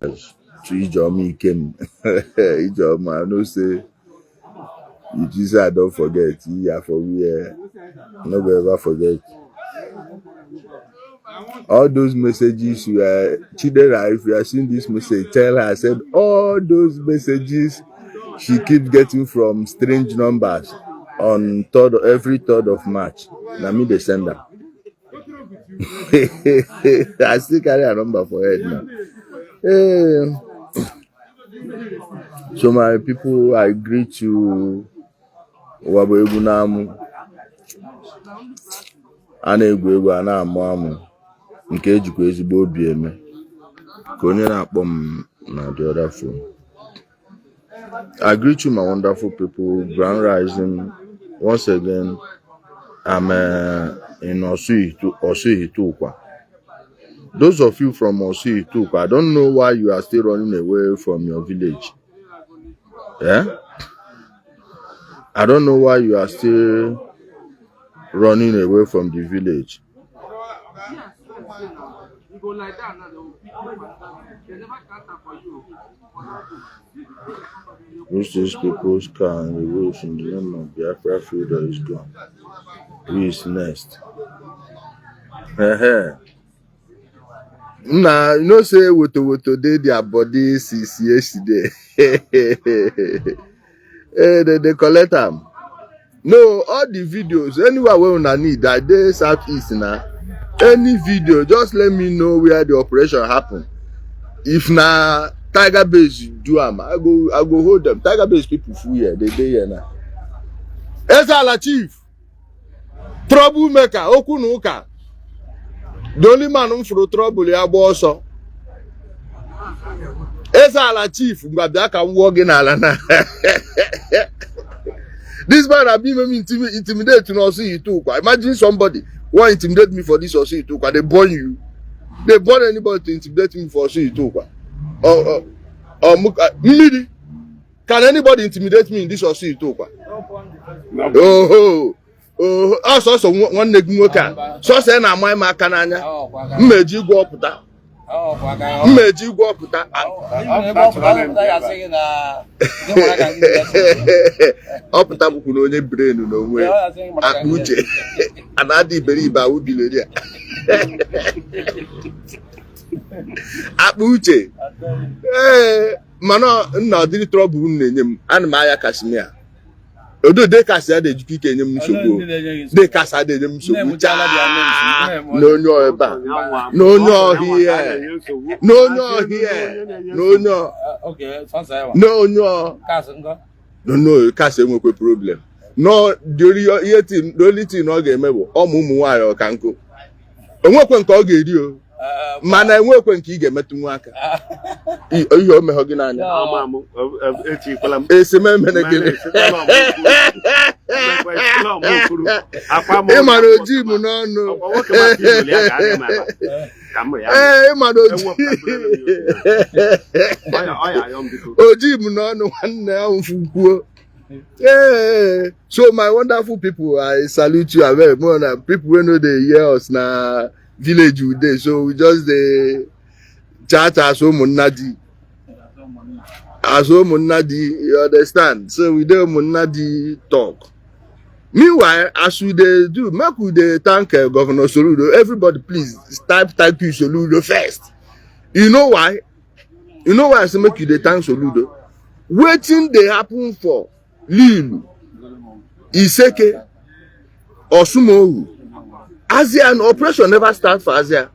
to Ijele came. Ijele, no say you just say I don't forget. Yeah, for we never ever forget. All those messages you are Chidera, if you are seeing this message, tell her I said all those messages she keeps getting from strange numbers on every 3rd of March. Now me they send her. I still carry a number for head now. So my people, I greet you. Wabo Egunamu. Ana egwu ana amụ nke ejikwa ezigbo obi eme ka onye na-akpọ m na the other phone. I greet you, my wonderful people. Grand Rising once again. I'm in Osuihitukwa. Those of you from Osuihitukwa, I don't know why you are still running away from your village. Yeah, I don't know why you are still running away from the village. Which these people's car and the rules in the name of Biafra Freedom is gone. Who is next? Nah, you know, say woto did their body since yesterday. They collect them. No, all the videos, anywhere where I need that day Southeast now. Any video, just let me know where the operation happened. If na Tiger Base do am, I go hold them. Tiger Base people full here, they here now. Ezala chief, troublemaker, okunuka. The only man for trouble ya boso. Ezala chief, mbabaka walking alana. This man have been intimidate to Osuihitukwa. Imagine somebody want to intimidate me for this Osuihitukwa. They burn you. They burn anybody to intimidate me for Osuihitukwa. Midi. Can anybody intimidate me in this Osuihitukwa? Oh, so one negmuka. So say na my makananya. Mmeji go oputa. Mmeji go oputa. Oputa buku no onye brain no nwe. Akuche. Anadi beriba ubileria. Akuche. Mana na diri trouble nenye m. Ana ma ya Kashmir. Odo de kasa de jikike enye m nsogbu. De kasa de enye m nsogbu. No nyo eba. No nyo here. No nyo here. No nyo. Okay, no nyo. Kasa ngo. No kasa enwekwe problem. No the only thing no ga emebo ụmụ nwanyị ọkanko. Enwekwe nke ọ ga-eri o. Mana enwekwe nke ị ga-emetụ nwa aka. Ihe o mehọ gị n'anya. Esememene gịnị. Ịmara oji m n'ọnụ. Ịmara oji m n'ọnụ nwanne ahụ fukwuo. So my wonderful people, I salute you very much. People who know they hear us na village with day, so we just the chat as Munadi. As Munadi, you understand? So we do Munadi talk. Meanwhile, as we do, make we thank Governor Soludo. Everybody, please type thank you Soludo first. You know why? You know why I say make you thank Soludo? Waiting they happen for Lilu, Iseke, Osumohu. Asia and operation never start for Asia.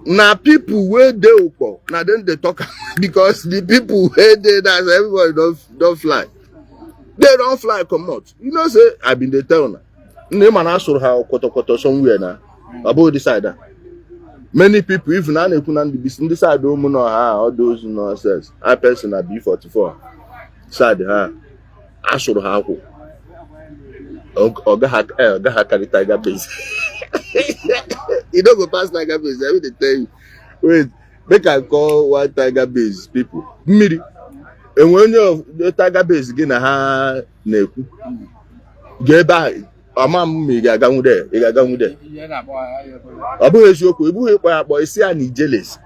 Now people where they upo, now then they talk because the people where they that everybody don't fly. They don't fly come out. You know, say I've been the town. Name and answer how koto somewhere now. About this side. Many people, even now they couldn't be in this side, don't know how all those nonsense. I personally B44. Side her. I should have Oga carry Tiger Base. You don't go past Tiger Base, I will tell you. Wait, make I call one Tiger Base people. Miri. And when you Tiger Base again, neku. Get back. Amam me gagamu there. Gagamu there. Abu Eshoku, Ibu boy see an Ijele.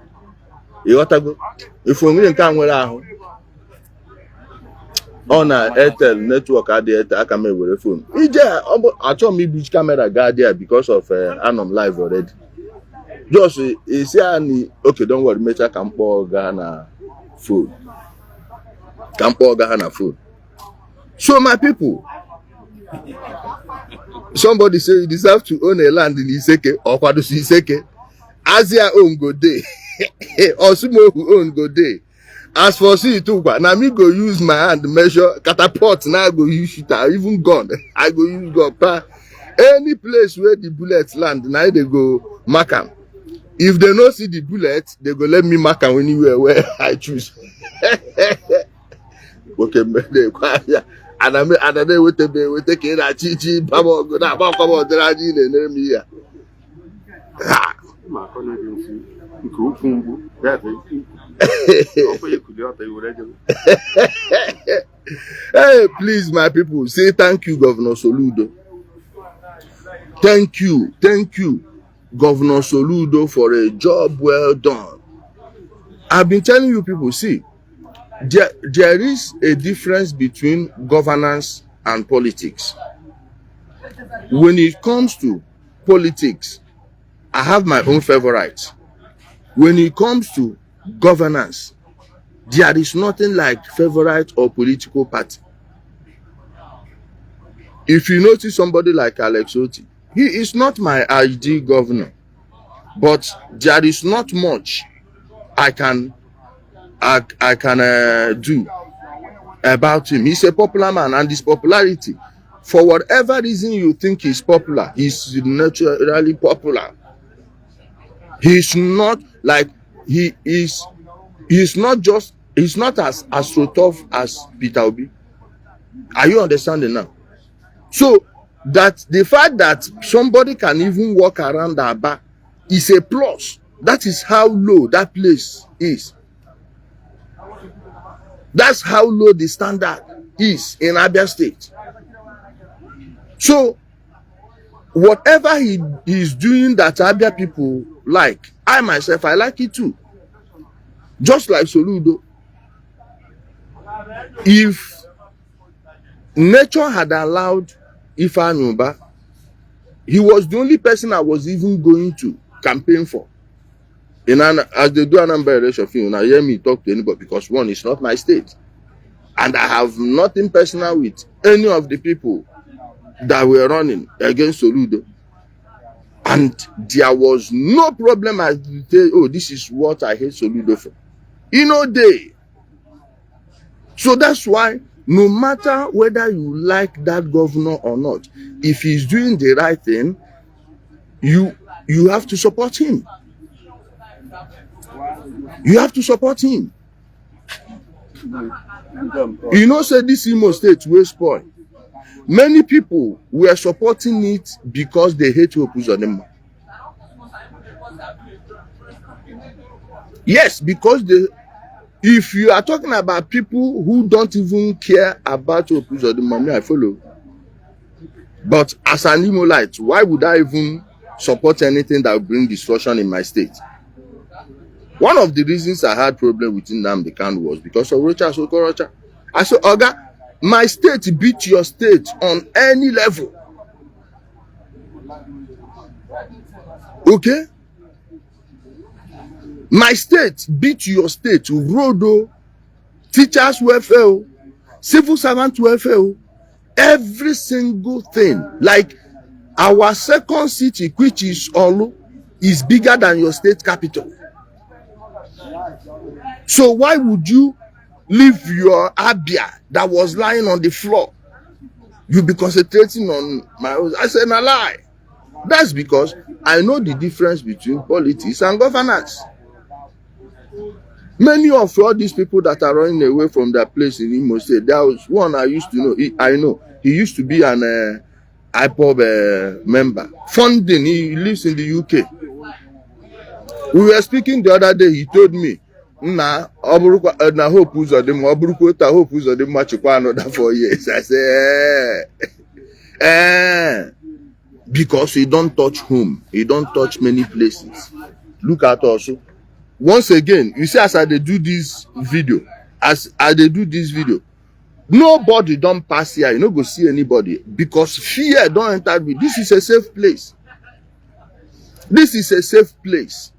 You got to go. If we can't wear out on a Airtel network at the Airtel, I can make with a phone. I told me which camera got there because of Anom Live already. Just is here okay, don't worry, make a campo Ghana food. Campo Ghana food. So my people, somebody say you deserve to own a land in Iseke or Kwadusi Iseke. Asia own go day. Or Sumo who own go day. As for see too, now me go use my hand measure catapult. Now I go use it. I even gun. I go use gun. Any place where the bullets land, now they go mark them. If they don't see the bullet, they go let me mark them anywhere where I choose. Okay, and I don't wait to be with the kid at Chichi, Babo, good about Dragin and Emia. Hey, please, my people, say thank you, Governor Soludo. Thank you, Governor Soludo, for a job well done. I've been telling you people, see, there is a difference between governance and politics. When it comes to politics, I have my own favorites. When it comes to governance, there is nothing like favorite or political party. If you notice somebody like Alex Oti, he is not my ideal governor, but there is not much I can do about him. He's a popular man, and his popularity, for whatever reason you think he's popular, he's naturally popular. He's not like he's not as tough as Peter Obi. Are you understanding now? So that the fact that somebody can even walk around Aba is a plus. That is how low that place is. That's how low the standard is in Abia State. So whatever he is doing that Abia people like, I myself, I like it too. Just like Soludo. If nature had allowed Ifeanyi Ubah, he was the only person I was even going to campaign for. As they do an election, you now hear me talk to anybody, because one, is not my state. And I have nothing personal with any of the people that were running against Soludo. And there was no problem as to say, oh, this is what I hate Soludo for. They. So that's why no matter whether you like that governor or not, if he's doing the right thing, you have to support him. You have to support him. Say this Imo State will spoil. Many people were supporting it because they hate Uzodinma. Yes, because if you are talking about people who don't even care about Uzodinma, I follow. But as an Imolite, why would I even support anything that will bring destruction in my state? One of the reasons I had problem with Nnamdi Kanu was because of Rocha Sokorocha. I said, Oga, my state beat your state on any level. Okay? My state beat your state. Rodo, teachers welfare, civil servant welfare, every single thing. Like our second city, which is Olu, is bigger than your state capital. So why would you leave your Abia that was lying on the floor? You be concentrating on my own. I said, no lie. That's because I know the difference between politics and governance. Many of all these people that are running away from their place in Imo State, there was one I used to know. I know he used to be an IPOB member. Funding, he lives in the UK. We were speaking the other day, he told me, na hope Uzodinma, hope Uzodinma chukwa another 4 years. I say, because he don't touch home, he don't touch many places. Look at us. once again, you see, as I dey do this video, nobody don't pass here. You no go see anybody because fear don't enter me. This is a safe place. This is a safe place.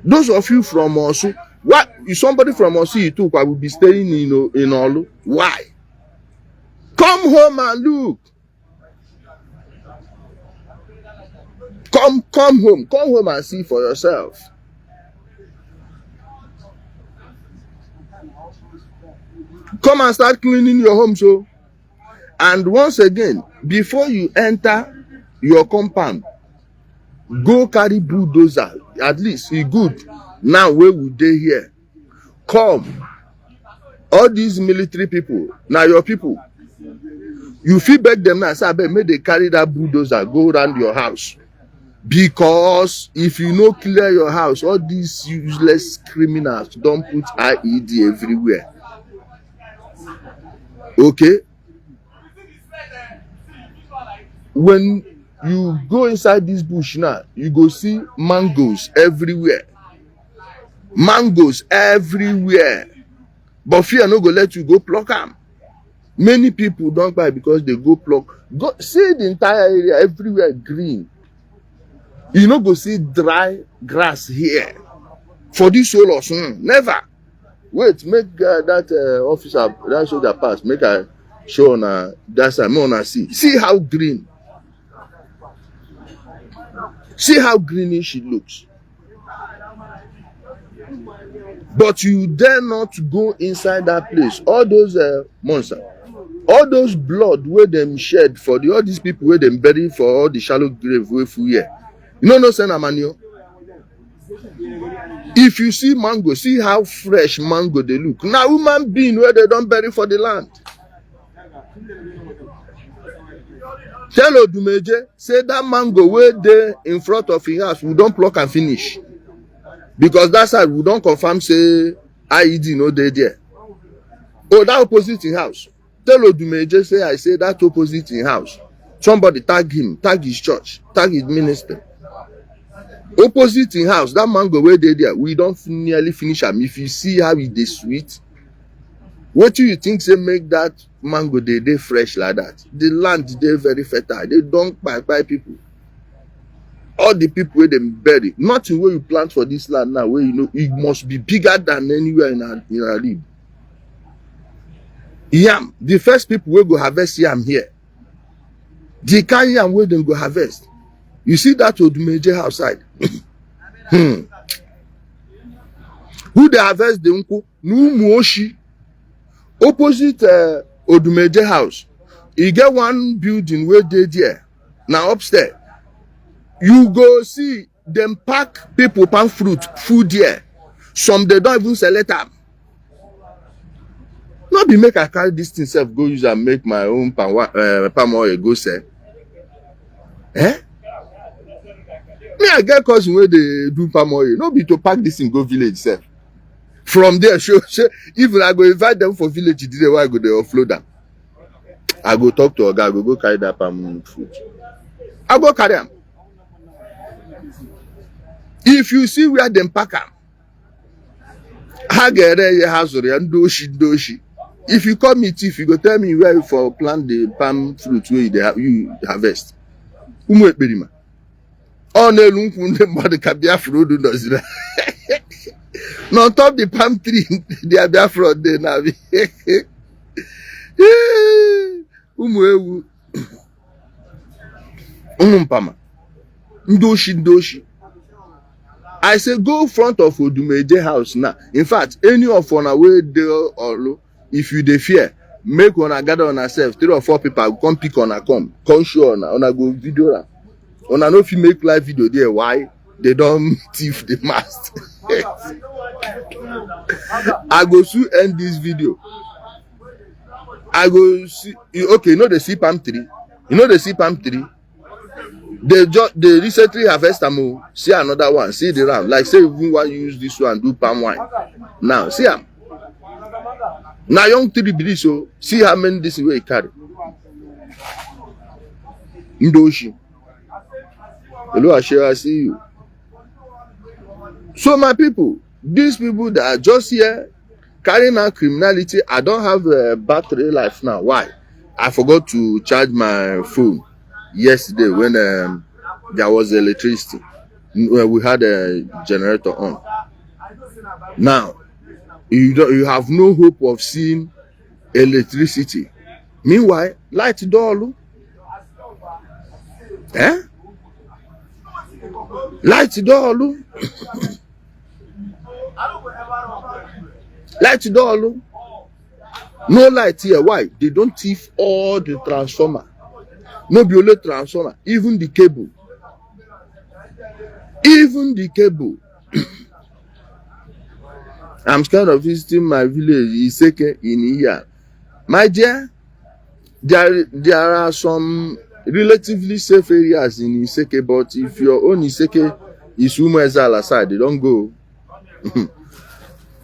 Those of you from Osu, what is somebody from Osu you took? I will be staying in Olu. Why? Come home and look. Come home and see for yourself. Come and start cleaning your home. So, and once again, before you enter your compound, go carry bulldozer. At least e good. Now where would they here? Come. All these military people, now your people. You feel beg them now, say, may they carry that bulldozer, go around your house. Because if you no clear your house, all these useless criminals don't put IED everywhere. Okay? When you go inside this bush now, you go see mangoes everywhere. Mangoes everywhere. But fear no go let you go pluck them. Many people don't buy because they go pluck. Go see the entire area everywhere green. You no go see dry grass here. For this whole or never. Wait, make that officer, that soldier pass. Make a show on that side. Me wanna see. See how green. See how greenish it looks. But you dare not go inside that place. All those monsters, all those blood where them shed for all these people where them bury for all the shallow grave way full here. You no send a manio. If you see mango, see how fresh mango they look. Now human being where they don't bury for the land. Tell Odumeje, say that mango where they in front of his house, we don't pluck and finish. Because that side we don't confirm say IED no dey there. Oh, that opposite in house. Tell Odumeje say I say that opposite in house. Somebody tag him, tag his church, tag his minister. Opposite in house, that mango where they there, we don't nearly finish them. If you see how it is sweet, what do you think say make that mango they fresh like that? The land they very fertile. They don't buy people. All the people where them bury, nothing where you plant for this land now, where you know it must be bigger than anywhere in our live. Yam, the first people will go harvest yam here. The kind yam where them go harvest. You see that Odumeje outside. Who they harvest the unko? Numuoshi. Opposite Odumeje house. You get one building where they there. Now upstairs. You go see them pack people palm food there. Some they don't even sell it up. Not be make I carry this thing self go use and make my own palm oil go sell. Eh? Me I get cousin where they do palm oil. No be to pack this thing go village self. From there, show even I go invite them for village today. Why go they offload them? I go talk to a guy. I go carry that palm fruit. I go carry them. If you see where them pack them, if you call me thief, you go tell me where you for plant the palm fruit where you harvest. Oh no, the Biafra do does that. No, top the palm tree, the Biafra there now. Ndoshi. I say go front of Odumeje house now. In fact, any of on our way there or if you dey fear, make one gather on ourselves. 3 or 4 people come pick on a come show on a go video. On a no if you make live video there, why they don't thief the mast. I go soon end this video. I go see okay, you know the see palm tree. You know the see palm tree. They recently harvest them. See another one. See the round. Like say even want use this one do palm wine. Now see them. Now young tree be so. See how many this way carry. Ndoshi. Hello, I see you. So my people, these people that are just here carrying out criminality, I don't have a battery life now. Why? I forgot to charge my phone yesterday when there was electricity. When we had a generator on. Now, you have no hope of seeing electricity. Meanwhile, light dollar. Eh? Light dollar. Light dollar. No light here. Why? They don't thief all the transformer. No be only transformer, even the cable. Even the cable. I'm scared of visiting my village, Iseke, in here. My dear, there are some relatively safe areas in Iseke, but if your own Iseke is Umezala side, they don't go.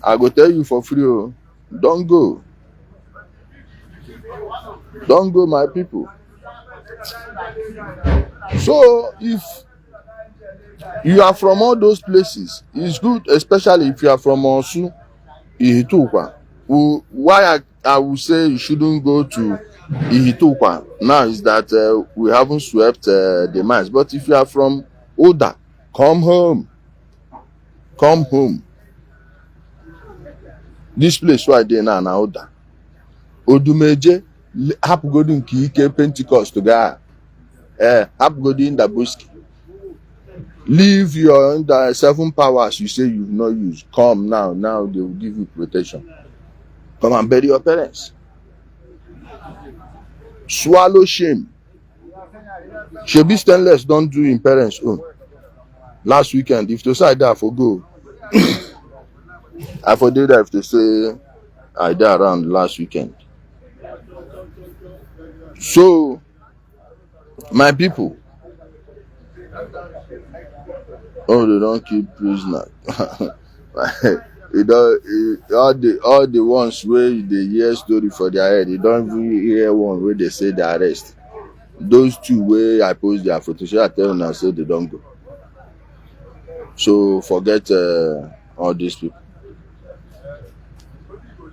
I go tell you for free, oh, don't go. Don't go, my people. So if you are from all those places, it's good, especially if you are from Osu, Ihitukwa. Why I will say you shouldn't go to Ihitukwa now is that we haven't swept the mines. But if you are from Oda, come home. Come home. This place right there now, Oda. Odumeje, hapugodi nke ike Pentecost ga. Hapugodi in the buski. Leave your under 7 powers you say you've not used. Come now. Now they will give you protection. Come and bury your parents. Swallow shame. Shebi stainless don't do in parents' own. Last weekend, if they say that for go, I for did that if they say I did around last weekend. So, my people, oh, they don't keep prisoner. All the ones where they hear story for their head, they don't even hear one where they say they arrest. Those two where I post their photos, I tell them and say they don't go. So forget all these people.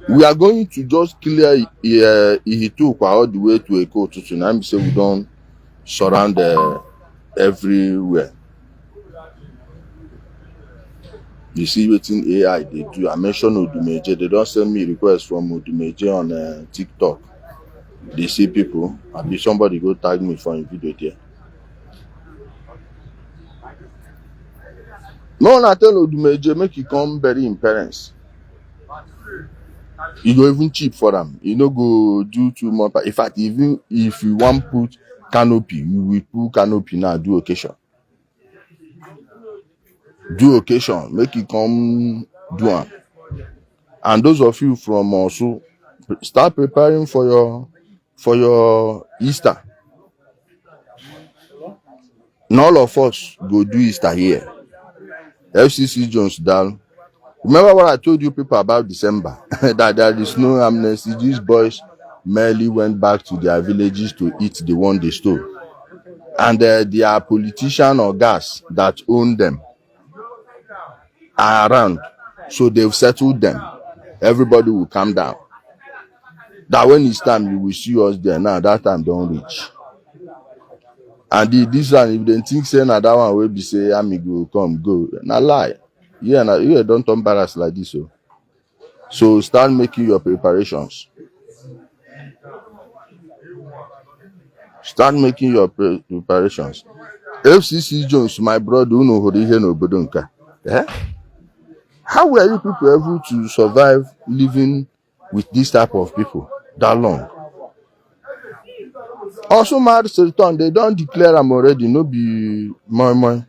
We are going to just clear Ihitukwa all the way to Eko to tsunami, so we don't surround everywhere. You see what in AI they do. I mentioned Odumeje. They don't send me requests from Odumeje on TikTok. They see people. I be somebody go tag me for a video there. No, I tell Odumeje make you come bury in parents. You go even cheap for them. You no go do too much. In fact, even if you want put canopy, you will put canopy now. Do occasion. Do occasion. Make it come do one. And those of you from also start preparing for your Easter. And all of us go do Easter here. FCC Jones down. Remember what I told you people about December? That there is no amnesty. These boys merely went back to their villages to eat the one they stole. And their politician or gas that own them are around. So they've settled them. Everybody will calm down. That when it's time, you will see us there. Now, that time don't reach. And this one, if they think say that one will be say, amigo, come, go. Now lie. Yeah, now you don't embarrass like this. So start making your preparations. Start making your preparations. FCC Jones, my brother, who know no. How were you people able to survive living with this type of people that long? Also, married Sultan, they don't declare them already, no be my.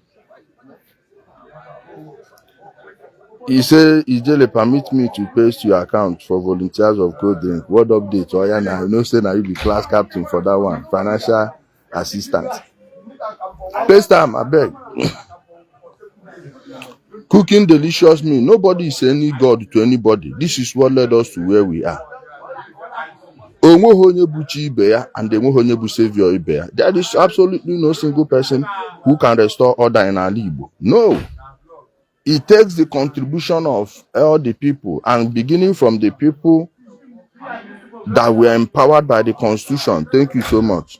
He say, Ijele, permit me to paste your account for volunteers of cold drink. What update? Oh, yeah, now you know, say now you be class captain for that one. Financial assistant. Paste time, I beg. Cooking delicious meal. Nobody is any god to anybody. This is what led us to where we are. And there is absolutely no single person who can restore order in our Igbo. No. it takes the contribution of all the people, and beginning from the people that were empowered by the Constitution. Thank you so much.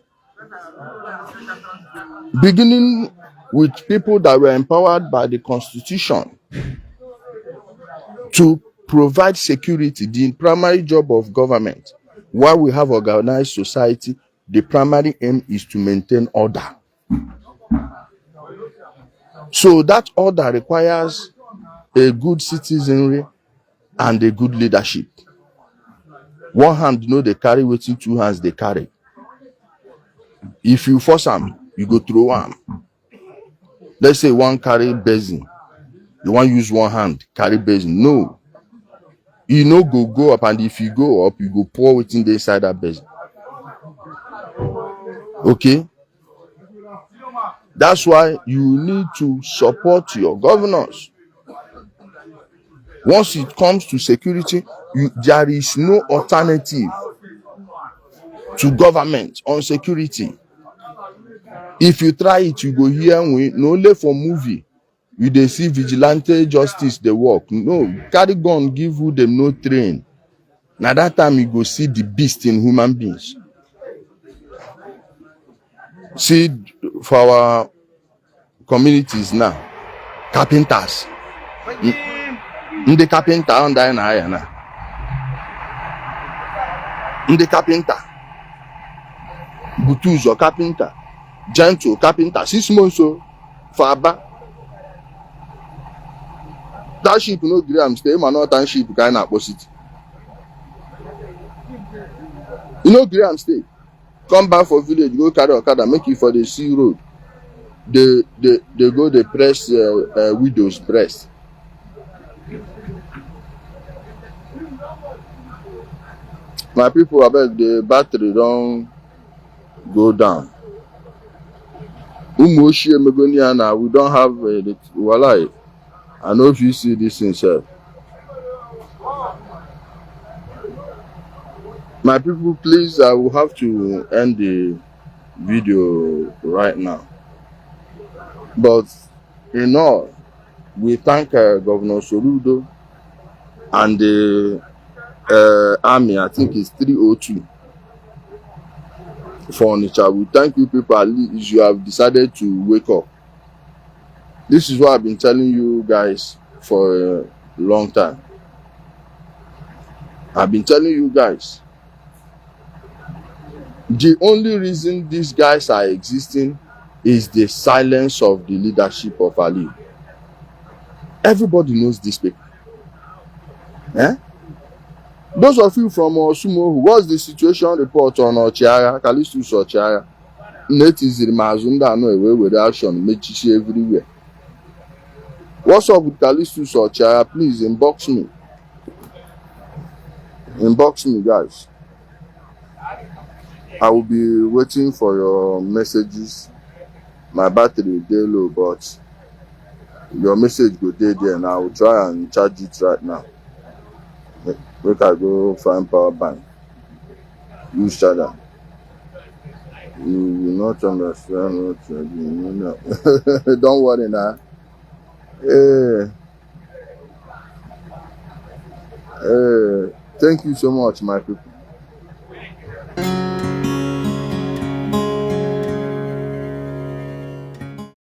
Beginning with people that were empowered by the Constitution to provide security, the primary job of government. While we have organized society, the primary aim is to maintain order. So that order requires a good citizenry and a good leadership. One hand, they carry wetin two hands they carry. If you force them, you go throw one. Let's say one carry basin, you want use one hand carry basin. No, you no go up, and if you go up, you go pour within the inside that basin. Okay, that's why you need to support your governors. Once it comes to security, there is no alternative to government on security. If you try it, you go hear no only for movie. You dey see vigilante justice dey work. No, carry gun give who dem no train. Na that time you go see the beast in human beings. See, for our communities now, carpenters. Ndị carpenter on die na aya na. Ndị carpenter. Butuzo carpenter. Gentle carpenter. 6 months so for Aba. That ship no gree am stay, man, not ship kind of opposite. You no gree am stay. Come back for village, go carry okada, make it for the sea road. They go they press widow's breast. My people, I beg, the battery don't go down. Umoshi Megoniana, we don't have walai. I know if you see this inside. My people, please, I will have to end the video right now. But in all, we thank Governor Soludo and the army. I think it's 302 for Onitsha. We thank you people, at least you have decided to wake up. This is what I've been telling you guys for a long time. I've been telling you guys, the only reason these guys are existing is the silence of the leadership of Ali. Everybody knows these people. Eh? Those of you from Osumo, what's the situation report on Ochiara, Kalistus Ochiara? Net is Mazunda no away with action, Mechichi everywhere. What's up with Kalistus Ochiara? Please inbox me. Inbox me, guys. I will be waiting for your messages. My battery is low, but your message go there, and I will try and charge it right now. Make I go find power bank. Use charger. You will not understand what you're doing. No. Don't worry now. Thank you so much, my people.